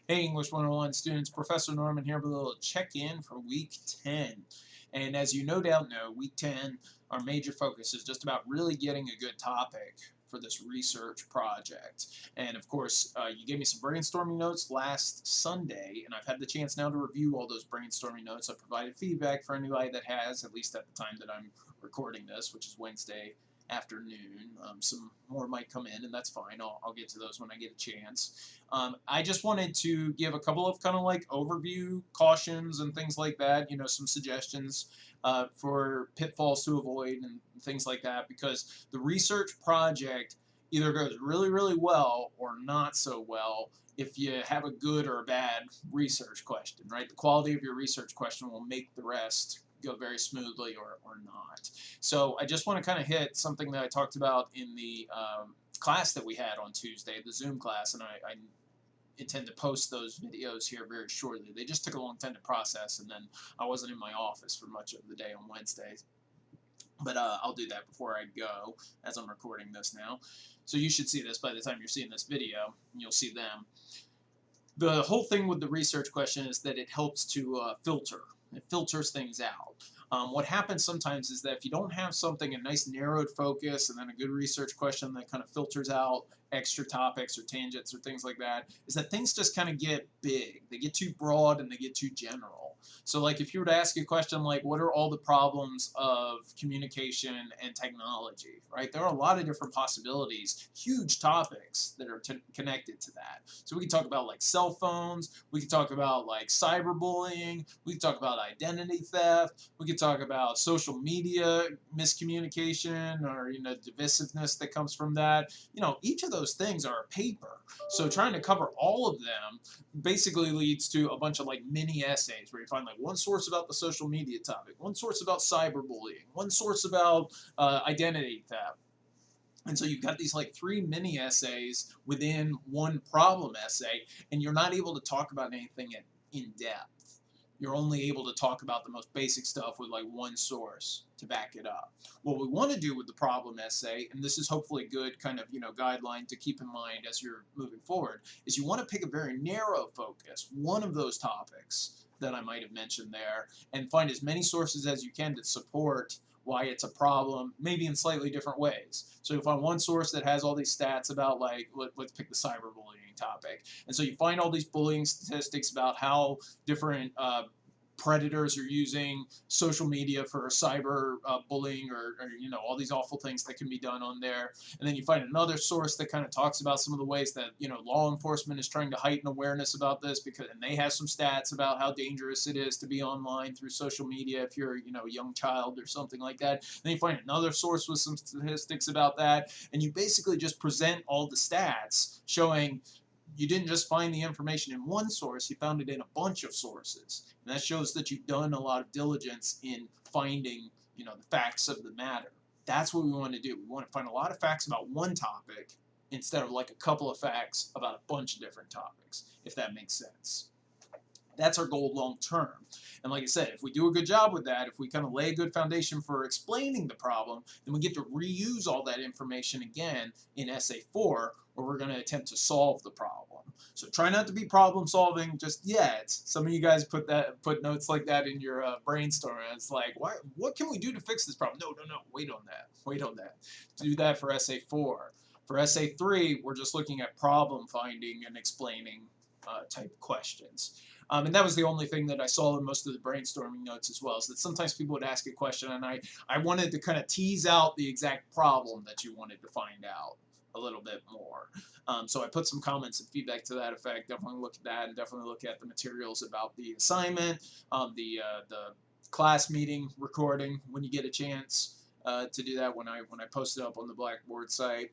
Hey, English 101 students, Professor Norman here with a little check-in for week 10. And as you no doubt know, week 10, our major focus is just about really getting a good topic for this research project. And of course, you gave me some brainstorming notes last Sunday, and I've had the chance now to review all those brainstorming notes. I provided feedback for anybody that has, at least at the time that I'm recording this, which is Wednesday afternoon. Some more might come in, and that's fine. I'll get to those when I get a chance. I just wanted to give a couple of kind of like overview cautions and things like that, some suggestions for pitfalls to avoid and things like that, because the research project either goes really, really well or not so well if you have a good or a bad research question, right? The quality of your research question will make the rest go very smoothly or not. So I just want to kind of hit something that I talked about in the class that we had on Tuesday, the Zoom class, and I intend to post those videos here very shortly. They just took a long time to process, and then I wasn't in my office for much of the day on Wednesday. But I'll do that before I go, as I'm recording this now. So you should see this by the time you're seeing this video, and you'll see them. The whole thing with the research question is that it helps to filter. It filters things out. What happens sometimes is that if you don't have something, a nice narrowed focus, and then a good research question that kind of filters out extra topics or tangents or things like that, is that things just kind of get big. They get too broad and they get too general. So like if you were to ask a question like, what are all the problems of communication and technology, right? There are a lot of different possibilities, huge topics that are connected to that. So we can talk about like cell phones, we can talk about like cyberbullying, we can talk about identity theft, we can talk about social media miscommunication or divisiveness that comes from that. Each of those things are a paper. So trying to cover all of them basically leads to a bunch of like mini essays where you find like one source about the social media topic, one source about cyberbullying, one source about identity theft. And so you've got these like 3 mini essays within one problem essay, and you're not able to talk about anything in depth. You're only able to talk about the most basic stuff with like one source to back it up. What we want to do with the problem essay, and this is hopefully a good kind of guideline to keep in mind as you're moving forward, is you want to pick a very narrow focus, one of those topics that I might have mentioned there, and find as many sources as you can to support why it's a problem, maybe in slightly different ways. So you find one source that has all these stats about like, let's pick the cyberbullying topic. And so you find all these bullying statistics about how different predators are using social media for cyber bullying or all these awful things that can be done on there. And then you find another source that kind of talks about some of the ways that law enforcement is trying to heighten awareness about this, and they have some stats about how dangerous it is to be online through social media if you're a young child or something like that. Then you find another source with some statistics about that, and you basically just present all the stats showing you didn't just find the information in one source, you found it in a bunch of sources. And that shows that you've done a lot of diligence in finding, the facts of the matter. That's what we want to do. We want to find a lot of facts about one topic instead of like a couple of facts about a bunch of different topics, if that makes sense. That's our goal long term. And like I said, if we do a good job with that, if we kind of lay a good foundation for explaining the problem, then we get to reuse all that information again in essay 4, where we're going to attempt to solve the problem. So try not to be problem solving just yet. Some of you guys put notes like that in your brainstorm. It's like, what can we do to fix this problem? No, wait on that. Wait on that. Do that for essay 4. For essay 3, we're just looking at problem finding and explaining type questions. And that was the only thing that I saw in most of the brainstorming notes as well, is that sometimes people would ask a question and I wanted to kind of tease out the exact problem that you wanted to find out a little bit more. So I put some comments and feedback to that effect. Definitely look at that, and definitely look at the materials about the assignment, the class meeting recording when you get a chance to do that when I post it up on the Blackboard site.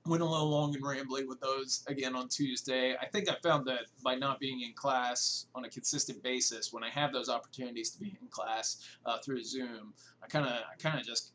Went a little long and rambly with those again on Tuesday. I think I found that by not being in class on a consistent basis, when I have those opportunities to be in class through Zoom, I kind of just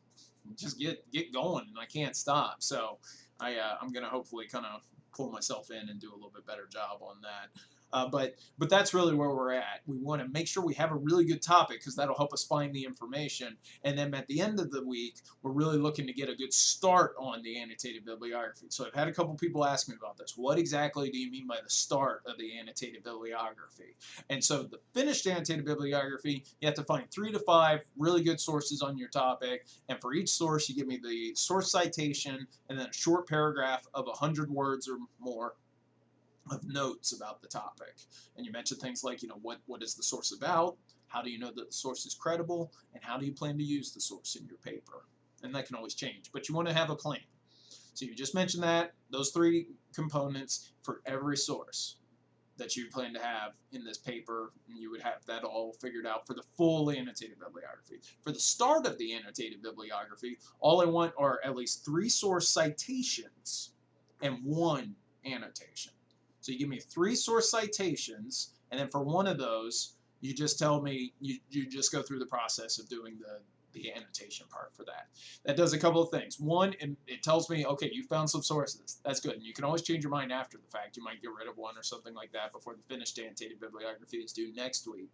get going and I can't stop. So I'm gonna hopefully kind of pull myself in and do a little bit better job on that. But that's really where we're at. We want to make sure we have a really good topic because that'll help us find the information. And then at the end of the week, we're really looking to get a good start on the annotated bibliography. So I've had a couple people ask me about this. What exactly do you mean by the start of the annotated bibliography? And so the finished annotated bibliography, you have to find 3 to 5 really good sources on your topic. And for each source, you give me the source citation and then a short paragraph of 100 words or more of notes about the topic. And you mentioned things like, what is the source about? How do you know that the source is credible? And how do you plan to use the source in your paper? And that can always change, but you want to have a plan. So you just mentioned that, those 3 components for every source that you plan to have in this paper, and you would have that all figured out for the full annotated bibliography. For the start of the annotated bibliography, all I want are at least 3 source citations and 1 annotation. So you give me 3 source citations, and then for one of those, you just tell me, you just go through the process of doing the annotation part for that. That does a couple of things. One, it tells me, okay, you found some sources. That's good. And you can always change your mind after the fact. You might get rid of one or something like that before the finished annotated bibliography is due next week.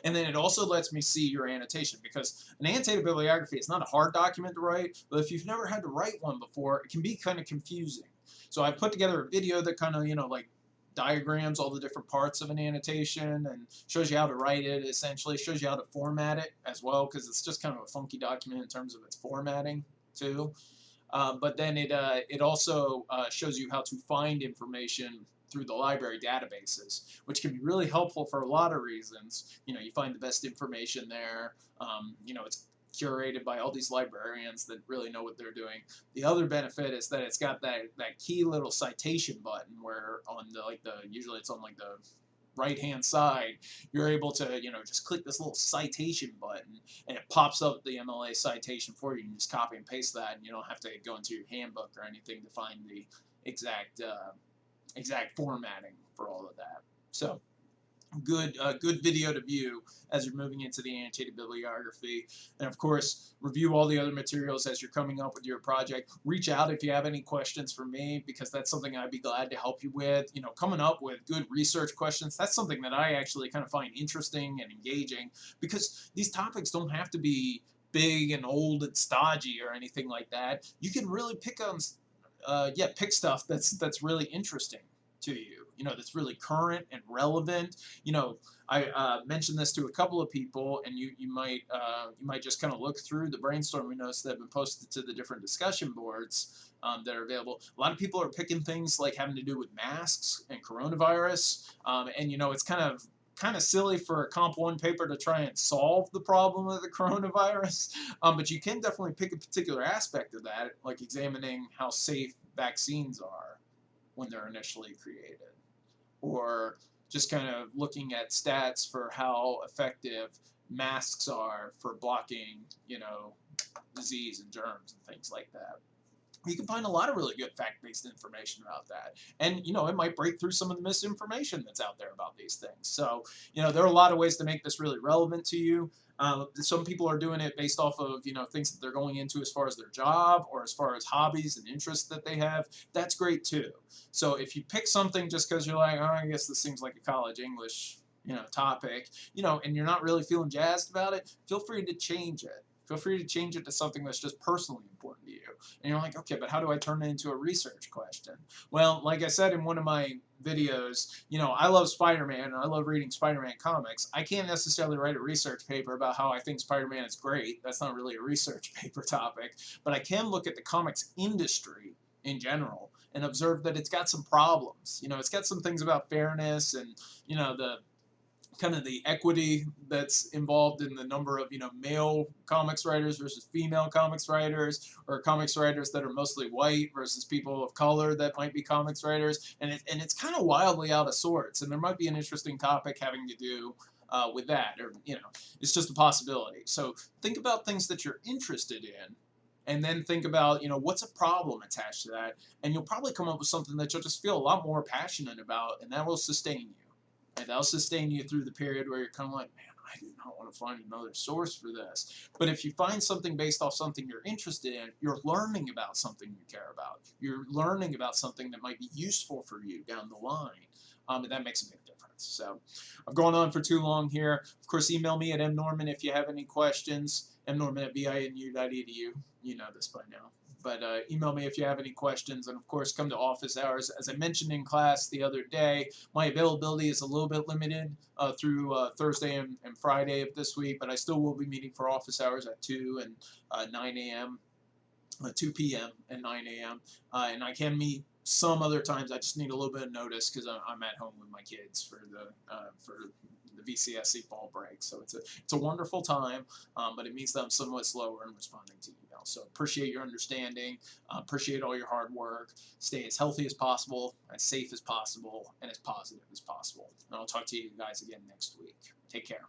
And then it also lets me see your annotation, because an annotated bibliography is not a hard document to write, but if you've never had to write one before, it can be kind of confusing. So I've put together a video that kind of, like diagrams all the different parts of an annotation and shows you how to write it, essentially shows you how to format it as well, because it's just kind of a funky document in terms of its formatting too. But then it also shows you how to find information through the library databases, which can be really helpful for a lot of reasons. You find the best information there. It's curated by all these librarians that really know what they're doing. The other benefit is that it's got that key little citation button where on usually it's on like the right hand side, you're able to just click this little citation button and it pops up the MLA citation for you. You can just copy and paste that, and you don't have to go into your handbook or anything to find the exact formatting for all of that. So good video to view as you're moving into the annotated bibliography. And of course, review all the other materials as you're coming up with your project. Reach out if you have any questions for me, because that's something I'd be glad to help you with. Coming up with good research questions, that's something that I actually kind of find interesting and engaging, because these topics don't have to be big and old and stodgy or anything like that. You can really pick stuff that's really interesting to you, that's really current and relevant. I mentioned this to a couple of people, and you might just kind of look through the brainstorming notes that have been posted to the different discussion boards that are available. A lot of people are picking things like having to do with masks and coronavirus, and it's kind of silly for a Comp 1 paper to try and solve the problem of the coronavirus, but you can definitely pick a particular aspect of that, like examining how safe vaccines are when they're initially created, or just kind of looking at stats for how effective masks are for blocking, disease and germs and things like that. You can find a lot of really good fact-based information about that. And, it might break through some of the misinformation that's out there about these things. So, there are a lot of ways to make this really relevant to you. Some people are doing it based off of, things that they're going into as far as their job or as far as hobbies and interests that they have. That's great too. So if you pick something just because you're like, oh, I guess this seems like a college English, topic, and you're not really feeling jazzed about it, feel free to change it. Feel free to change it to something that's just personally important to you. And you're like, okay, but how do I turn it into a research question? Well, like I said in one of my videos, I love Spider-Man and I love reading Spider-Man comics. I can't necessarily write a research paper about how I think Spider-Man is great. That's not really a research paper topic. But I can look at the comics industry in general and observe that it's got some problems. It's got some things about fairness and, the kind of the equity that's involved in the number of male comics writers versus female comics writers, or comics writers that are mostly white versus people of color that might be comics writers, and it's kind of wildly out of sorts, and there might be an interesting topic having to do with that, or it's just a possibility. So think about things that you're interested in, and then think about what's a problem attached to that, and you'll probably come up with something that you'll just feel a lot more passionate about, and that will sustain you. And that'll sustain you through the period where you're kind of like, man, I do not want to find another source for this. But if you find something based off something you're interested in, you're learning about something you care about. You're learning about something that might be useful for you down the line. And that makes a big difference. So I've gone on for too long here. Of course, email me at mnorman if you have any questions, mnorman@binu.edu. You know this by now. But email me if you have any questions. And of course, come to office hours. As I mentioned in class the other day, my availability is a little bit limited through Thursday and Friday of this week, but I still will be meeting for office hours at 2 and 9 a.m. 2 p.m. and 9 a.m. And I can meet some other times. I just need a little bit of notice because I'm at home with my kids for the VCSE fall break. So it's a wonderful time, but it means that I'm somewhat slower in responding to emails. So appreciate your understanding. Appreciate all your hard work. Stay as healthy as possible, as safe as possible, and as positive as possible. And I'll talk to you guys again next week. Take care.